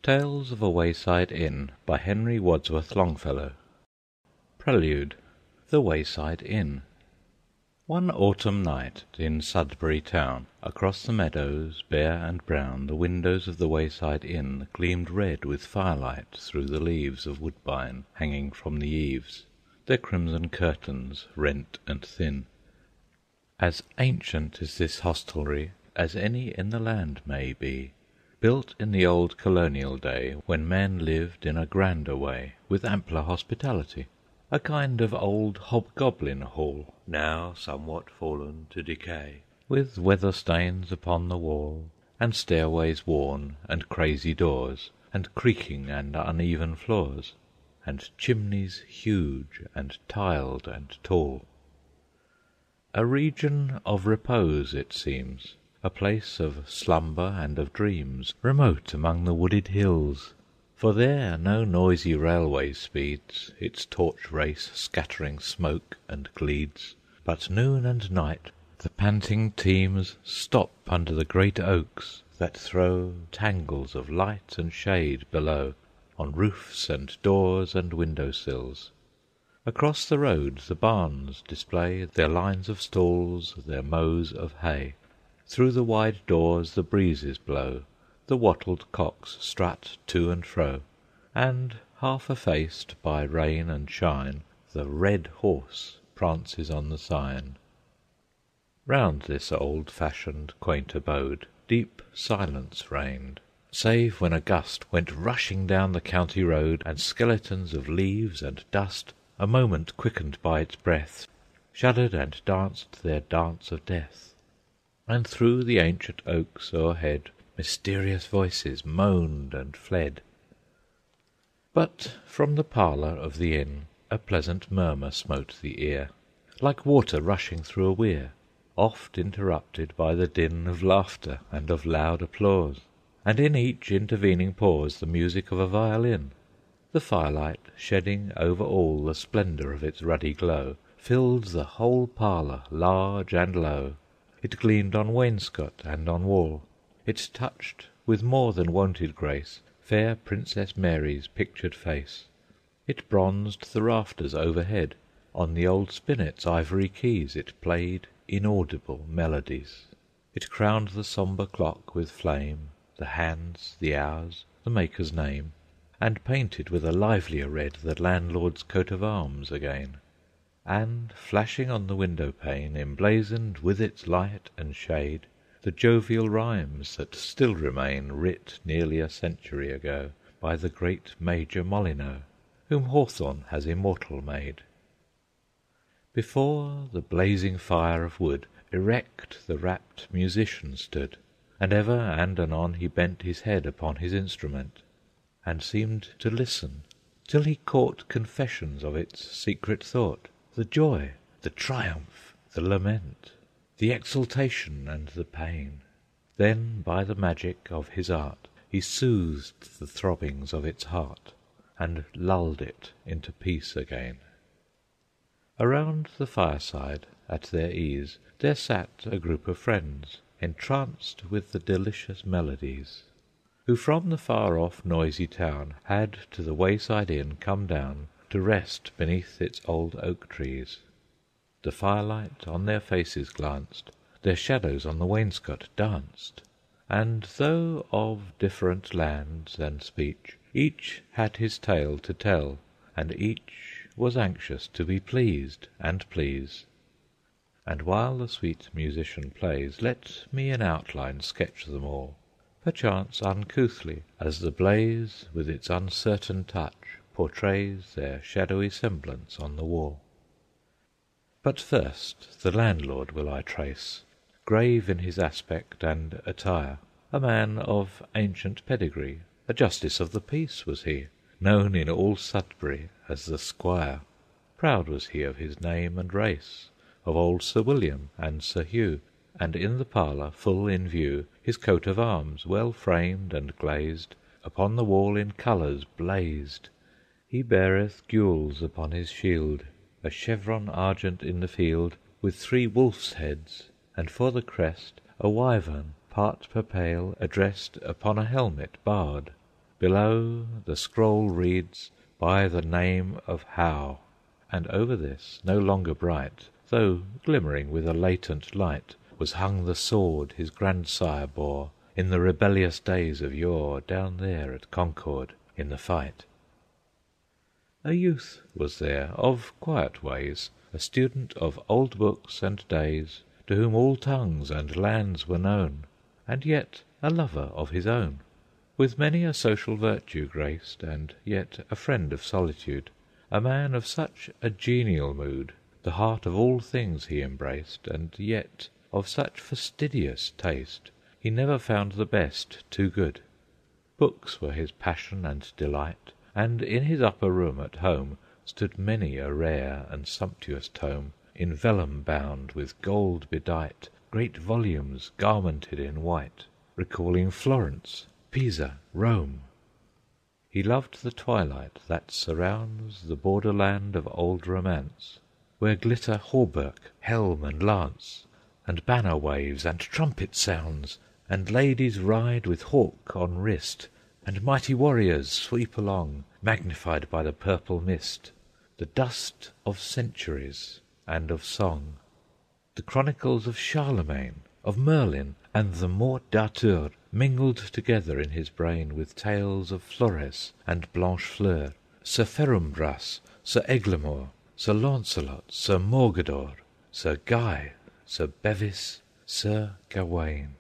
Tales of a Wayside Inn by Henry Wadsworth Longfellow. Prelude. The Wayside Inn. One autumn night in Sudbury town, across the meadows bare and brown, the windows of the Wayside Inn gleamed red with firelight through the leaves of woodbine hanging from the eaves, their crimson curtains rent and thin. As ancient is this hostelry as any in the land may be, built in the old colonial day, when men lived in a grander way, with ampler hospitality. A kind of old hobgoblin hall, now somewhat fallen to decay, with weather stains upon the wall, and stairways worn, and crazy doors, and creaking and uneven floors, and chimneys huge and tiled and tall. A region of repose it seems, a place of slumber and of dreams, remote among the wooded hills. For there no noisy railway speeds, its torch race scattering smoke and gleeds, but noon and night the panting teams stop under the great oaks that throw tangles of light and shade below, on roofs and doors and window sills. Across the road the barns display their lines of stalls, their mows of hay. Through the wide doors the breezes blow, the wattled cocks strut to and fro, and, half effaced by rain and shine, the red horse prances on the sign. Round this old-fashioned, quaint abode deep silence reigned, save when a gust went rushing down the county road, and skeletons of leaves and dust, a moment quickened by its breath, shuddered and danced their dance of death. And through the ancient oaks o'erhead mysterious voices moaned and fled. But from the parlour of the inn a pleasant murmur smote the ear, like water rushing through a weir, oft interrupted by the din of laughter and of loud applause, and in each intervening pause the music of a violin. The firelight, shedding over all the splendour of its ruddy glow, filled the whole parlour, large and low. It gleamed on wainscot and on wall. It touched, with more than wonted grace, fair Princess Mary's pictured face. It bronzed the rafters overhead. On the old spinet's ivory keys it played inaudible melodies. It crowned the sombre clock with flame, the hands, the hours, the maker's name, and painted with a livelier red the landlord's coat of arms again. And, flashing on the window pane, emblazoned with its light and shade, the jovial rhymes that still remain, writ nearly a century ago by the great Major Molyneux, whom Hawthorne has immortal made. Before the blazing fire of wood erect the rapt musician stood, and ever and anon he bent his head upon his instrument, and seemed to listen, till he caught confessions of its secret thought, the joy, the triumph, the lament, the exultation and the pain. Then by the magic of his art he soothed the throbbings of its heart, and lulled it into peace again. Around the fireside, at their ease, there sat a group of friends, entranced with the delicious melodies, who from the far-off noisy town had to the Wayside Inn come down to rest beneath its old oak trees. The firelight on their faces glanced, their shadows on the wainscot danced, and though of different lands and speech, each had his tale to tell, and each was anxious to be pleased and please. And while the sweet musician plays, let me in outline sketch them all, perchance uncouthly, as the blaze with its uncertain touch portrays their shadowy semblance on the wall. But first the landlord will I trace, grave in his aspect and attire, a man of ancient pedigree, a justice of the peace was he, known in all Sudbury as the Squire. Proud was he of his name and race, of old Sir William and Sir Hugh, and in the parlour full in view his coat of arms, well framed and glazed, upon the wall in colours blazed. He beareth gules upon his shield, a chevron argent in the field, with 3 wolf's heads, and for the crest a wyvern, part perpale, addressed upon a helmet barred. below the scroll reads, "By the name of How," and over this, no longer bright, though glimmering with a latent light, was hung the sword his grandsire bore in the rebellious days of yore, down there at Concord in the fight. A youth was there of quiet ways, a student of old books and days, to whom all tongues and lands were known, and yet a lover of his own. With many a social virtue graced, and yet a friend of solitude, a man of such a genial mood, the heart of all things he embraced, and yet of such fastidious taste, he never found the best too good. Books were his passion and delight, and in his upper room at home stood many a rare and sumptuous tome, in vellum bound, with gold bedight, great volumes garmented in white, recalling Florence, Pisa, Rome. He loved the twilight that surrounds the borderland of old romance, where glitter hauberk, helm, and lance, and banner waves and trumpet sounds, and ladies ride with hawk on wrist, and mighty warriors sweep along, magnified by the purple mist, the dust of centuries and of song. The chronicles of Charlemagne, of Merlin, and the Morte d'Arthur mingled together in his brain with tales of Flores and Blanchefleur, Sir Ferumbras, Sir Eglamour, Sir Launcelot, Sir Morgador, Sir Guy, Sir Bevis, Sir Gawain.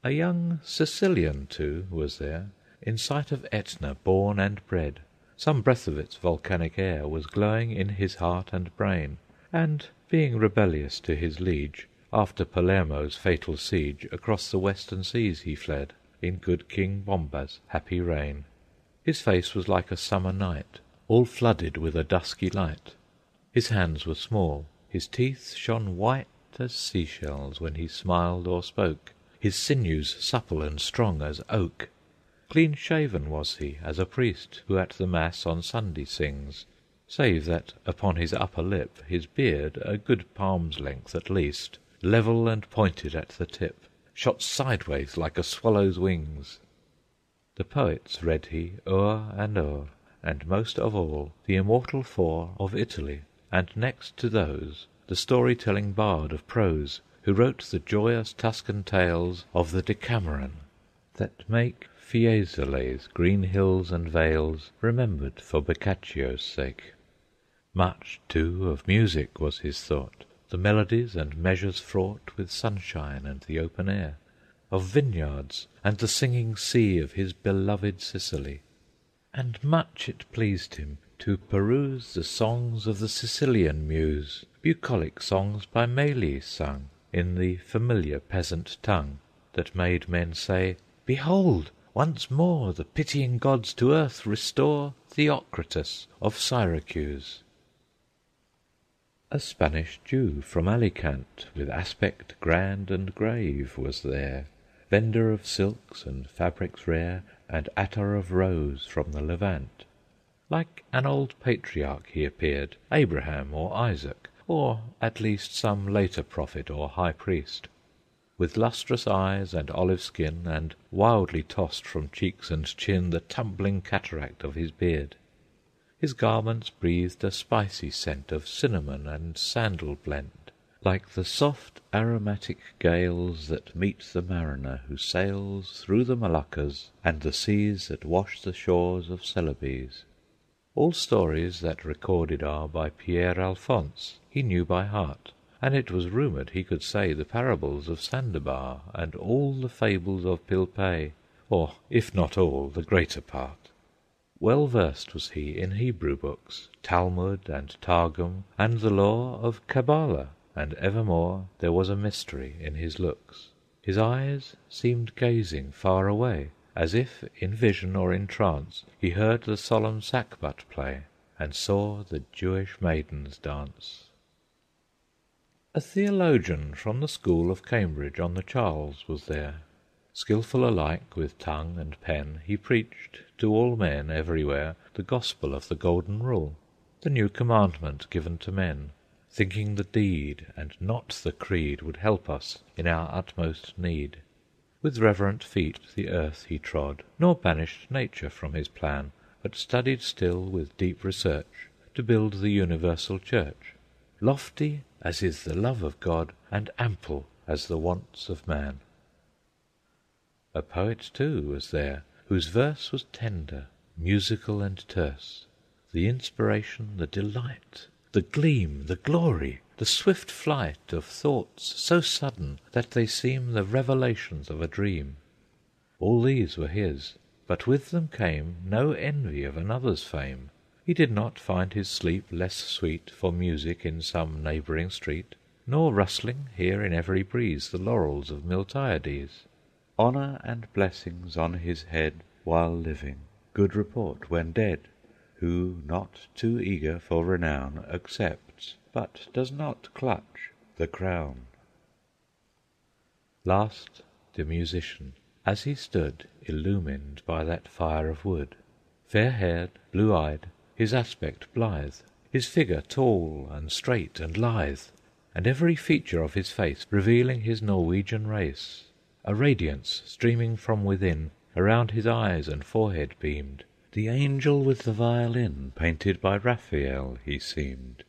A young Sicilian, too, was there, in sight of Etna born and bred. Some breath of its volcanic air was glowing in his heart and brain, and, being rebellious to his liege, after Palermo's fatal siege, across the western seas he fled, in good King Bomba's happy reign. His face was like a summer night, all flooded with a dusky light. His hands were small, his teeth shone white as sea-shells when he smiled or spoke, his sinews supple and strong as oak. Clean-shaven was he as a priest who at the mass on Sunday sings, save that upon his upper lip his beard, a good palm's length at least, level and pointed at the tip, shot sideways like a swallow's wings. The poets read he o'er, and most of all the immortal four of Italy, and next to those the story-telling bard of prose, who wrote the joyous Tuscan tales of the Decameron, that make Fiesole's green hills and vales remembered for Boccaccio's sake. Much, too, of music was his thought, the melodies and measures fraught with sunshine and the open air, of vineyards and the singing sea of his beloved Sicily. And much it pleased him to peruse the songs of the Sicilian muse, bucolic songs by Mélie sung, in the familiar peasant tongue, that made men say, "Behold, once more the pitying gods to earth restore Theocritus of Syracuse." A Spanish Jew from Alicant, with aspect grand and grave, was there, vendor of silks and fabrics rare, and attar of rose from the Levant. Like an old patriarch he appeared, Abraham or Isaac, or at least some later prophet or high priest, with lustrous eyes and olive skin, and wildly tossed from cheeks and chin the tumbling cataract of his beard. His garments breathed a spicy scent of cinnamon and sandal blent, like the soft aromatic gales that meet the mariner who sails through the Moluccas and the seas that wash the shores of Celebes. All stories that recorded are by Pierre Alphonse he knew by heart, and it was rumoured he could say the parables of Sandabar and all the fables of Pilpay, or, if not all, the greater part. Well versed was he in Hebrew books, Talmud and Targum, and the law of Kabbalah, and evermore there was a mystery in his looks. His eyes seemed gazing far away, as if in vision or in trance he heard the solemn sackbut play, and saw the Jewish maidens dance. A theologian from the school of Cambridge on the Charles was there. Skilful alike with tongue and pen, he preached to all men everywhere the gospel of the Golden Rule, the new commandment given to men, thinking the deed and not the creed would help us in our utmost need. With reverent feet the earth he trod, nor banished nature from his plan, but studied still with deep research to build the universal church, lofty as is the love of God, and ample as the wants of man. A poet, too, was there, whose verse was tender, musical and terse, the inspiration, the delight, the gleam, the glory, the swift flight of thoughts so sudden that they seem the revelations of a dream. All these were his, but with them came no envy of another's fame. He did not find his sleep less sweet for music in some neighbouring street, nor rustling hear in every breeze the laurels of Miltiades. Honour and blessings on his head while living, good report when dead, who, not too eager for renown, accepts, but does not clutch, the crown. Last, the musician, as he stood illumined by that fire of wood, fair-haired, blue-eyed, his aspect blithe, his figure tall and straight and lithe, and every feature of his face revealing his Norwegian race. A radiance streaming from within around his eyes and forehead beamed. The angel with the violin, painted by Raphael, he seemed.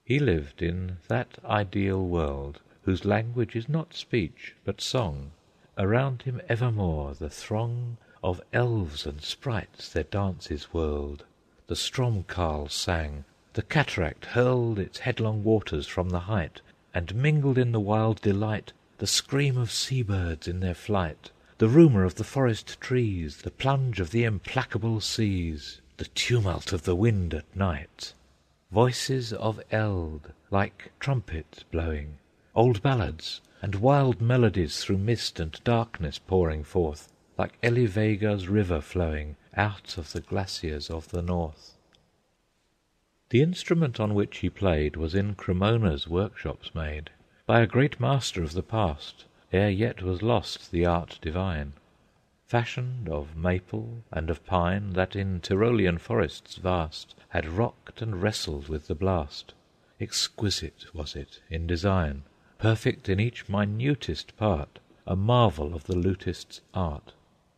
He lived in that ideal world whose language is not speech but song. Around him evermore the throng of elves and sprites their dances whirled. The Stromkarl sang, the cataract hurled its headlong waters from the height, and mingled in the wild delight the scream of sea-birds in their flight, the rumour of the forest trees, the plunge of the implacable seas, the tumult of the wind at night. Voices of eld, like trumpets blowing, old ballads, and wild melodies through mist and darkness pouring forth, like Elivega's river flowing out of the glaciers of the north. The instrument on which he played was in Cremona's workshops made, by a great master of the past, ere yet was lost the art divine. Fashioned of maple and of pine, that in Tyrolean forests vast had rocked and wrestled with the blast. Exquisite was it in design, perfect in each minutest part, a marvel of the lutist's art.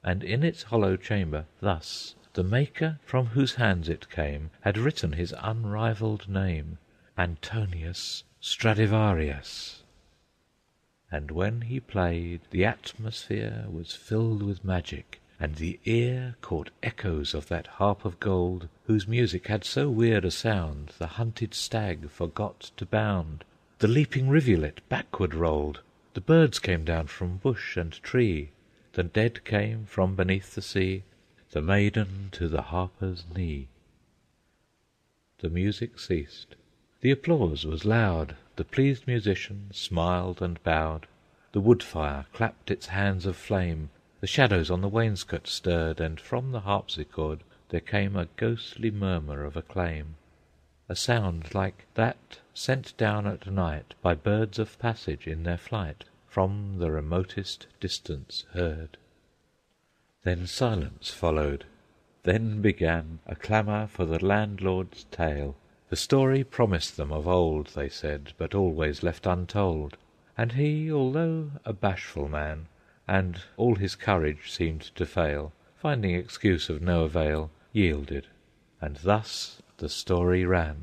And in its hollow chamber thus the maker from whose hands it came had written his unrivalled name, Antonius Stradivarius. And when he played, the atmosphere was filled with magic, and the ear caught echoes of that harp of gold, whose music had so weird a sound the hunted stag forgot to bound. The leaping rivulet backward rolled, the birds came down from bush and tree, the dead came from beneath the sea, the maiden to the harper's knee. The music ceased. The applause was loud. The pleased musician smiled and bowed. The wood fire clapped its hands of flame. The shadows on the wainscot stirred, and from the harpsichord there came a ghostly murmur of acclaim, a sound like that sent down at night by birds of passage in their flight, from the remotest distance heard. Then silence followed. Then began a clamour for the landlord's tale. The story promised them of old, they said, but always left untold. And he, although a bashful man, and all his courage seemed to fail, finding excuse of no avail, yielded. And thus the story ran.